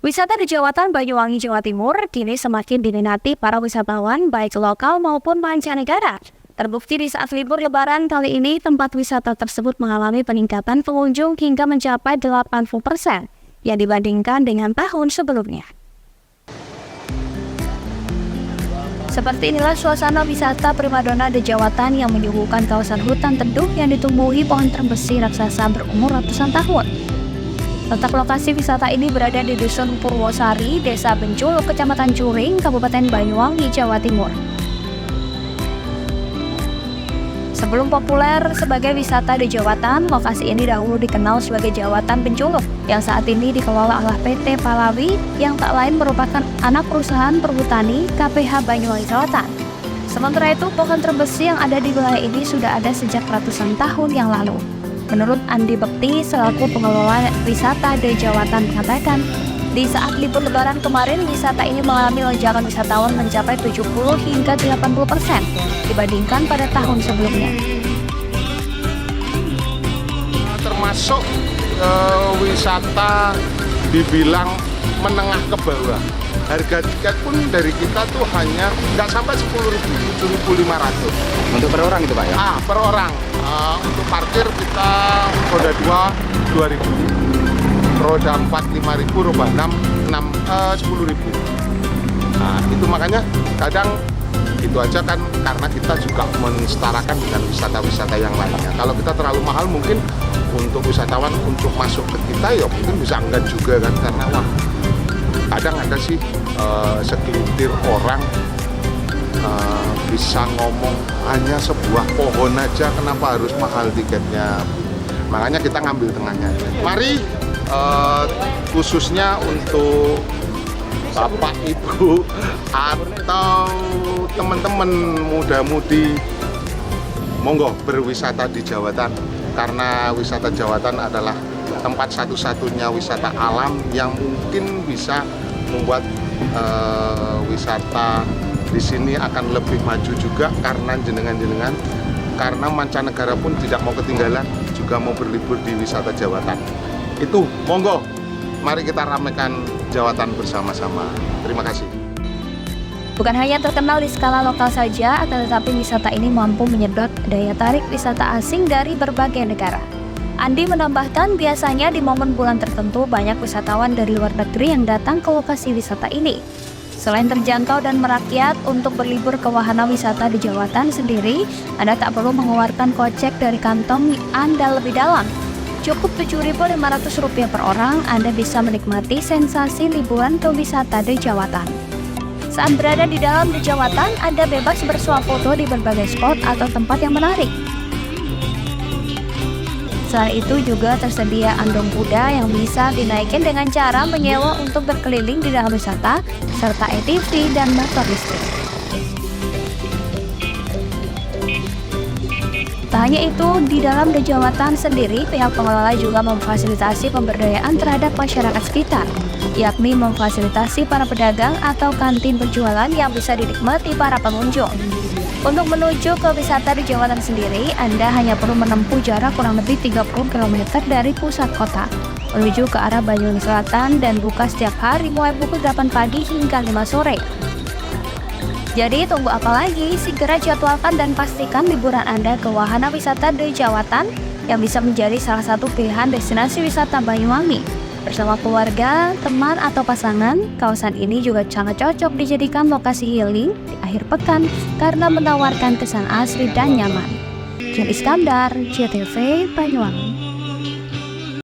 Wisata di Jawatan Banyuwangi, Jawa Timur kini semakin diminati para wisatawan baik lokal maupun mancanegara. Terbukti di saat libur Lebaran kali ini, tempat wisata tersebut mengalami peningkatan pengunjung hingga mencapai 80% yang dibandingkan dengan tahun sebelumnya. Seperti inilah suasana wisata primadona di Jawatan yang menyuguhkan kawasan hutan teduh yang ditumbuhi pohon terbesi raksasa berumur ratusan tahun. Letak lokasi wisata ini berada di Dusun Purwosari, Desa Benculuk, Kecamatan Curing, Kabupaten Banyuwangi, Jawa Timur. Sebelum populer sebagai wisata di Jawatan, lokasi ini dahulu dikenal sebagai Jawatan Benculuk, yang saat ini dikelola oleh PT Pahlawi yang tak lain merupakan anak perusahaan perhutani KPH Banyuwangi Selatan. Sementara itu, pohon terbesi yang ada di wilayah ini sudah ada sejak ratusan tahun yang lalu. Menurut Andi Bekti, selaku pengelola wisata di Jawatan, mengatakan, di saat libur Lebaran kemarin, wisata ini mengalami lonjakan wisatawan mencapai 70 hingga 80% dibandingkan pada tahun sebelumnya. Termasuk wisata dibilang menengah ke bawah. Harga tiket pun dari kita tuh hanya nggak sampai 10.000, 7.500. Untuk per orang itu Pak ya? Per orang. Untuk parkir kita roda 2, 2.000. Roda 4, 5.000, roda 6, 10.000. Nah, itu makanya kadang itu aja kan karena kita juga mensetarakan dengan wisata-wisata yang lainnya. Kalau kita terlalu mahal mungkin untuk wisatawan untuk masuk ke kita ya mungkin bisa enggak juga kan, karena wah kadang ada sih segelintir orang bisa ngomong hanya sebuah pohon aja kenapa harus mahal tiketnya. Makanya kita ngambil tengahnya. Mari khususnya untuk Bapak Ibu atau teman-teman muda-mudi, monggo berwisata di Jawatan, karena wisata Jawatan adalah tempat satu-satunya wisata alam yang mungkin bisa membuat wisata di sini akan lebih maju juga, karena jenengan-jenengan, karena mancanegara pun tidak mau ketinggalan juga mau berlibur di wisata Jawatan. Itu monggo, mari kita ramekan Jawatan bersama-sama. Terima kasih. Bukan hanya terkenal di skala lokal saja, akan tetapi wisata ini mampu menyedot daya tarik wisata asing dari berbagai negara. Andi menambahkan, biasanya di momen bulan tertentu banyak wisatawan dari luar negeri yang datang ke lokasi wisata ini. Selain terjangkau dan merakyat, untuk berlibur ke wahana wisata di Jawatan sendiri, Anda tak perlu mengeluarkan kocek dari kantong Anda lebih dalam. Cukup Rp7.500 per orang, Anda bisa menikmati sensasi liburan ke wisata di Jawatan. Saat berada di dalam di Jawatan, Anda bebas bersuah foto di berbagai spot atau tempat yang menarik. Selain itu juga tersedia andong kuda yang bisa dinaikin dengan cara menyewa untuk berkeliling di dalam wisata, serta ATV dan motor listrik. Tak hanya itu, di dalam Jawatan sendiri, pihak pengelola juga memfasilitasi pemberdayaan terhadap masyarakat sekitar, yakni memfasilitasi para pedagang atau kantin berjualan yang bisa dinikmati para pengunjung. Untuk menuju ke wisata di Jawatan sendiri, Anda hanya perlu menempuh jarak kurang lebih 30 km dari pusat kota, menuju ke arah Banyuwangi Selatan, dan buka setiap hari mulai pukul 8 pagi hingga 5 sore. Jadi tunggu apa lagi? Segera jadwalkan dan pastikan liburan Anda ke wahana wisata di Jawatan yang bisa menjadi salah satu pilihan destinasi wisata Banyuwangi. Bersama keluarga, teman, atau pasangan, kawasan ini juga sangat cocok dijadikan lokasi healing di akhir pekan karena menawarkan kesan asri dan nyaman. Jen Iskandar, JTV, Banyuwangi.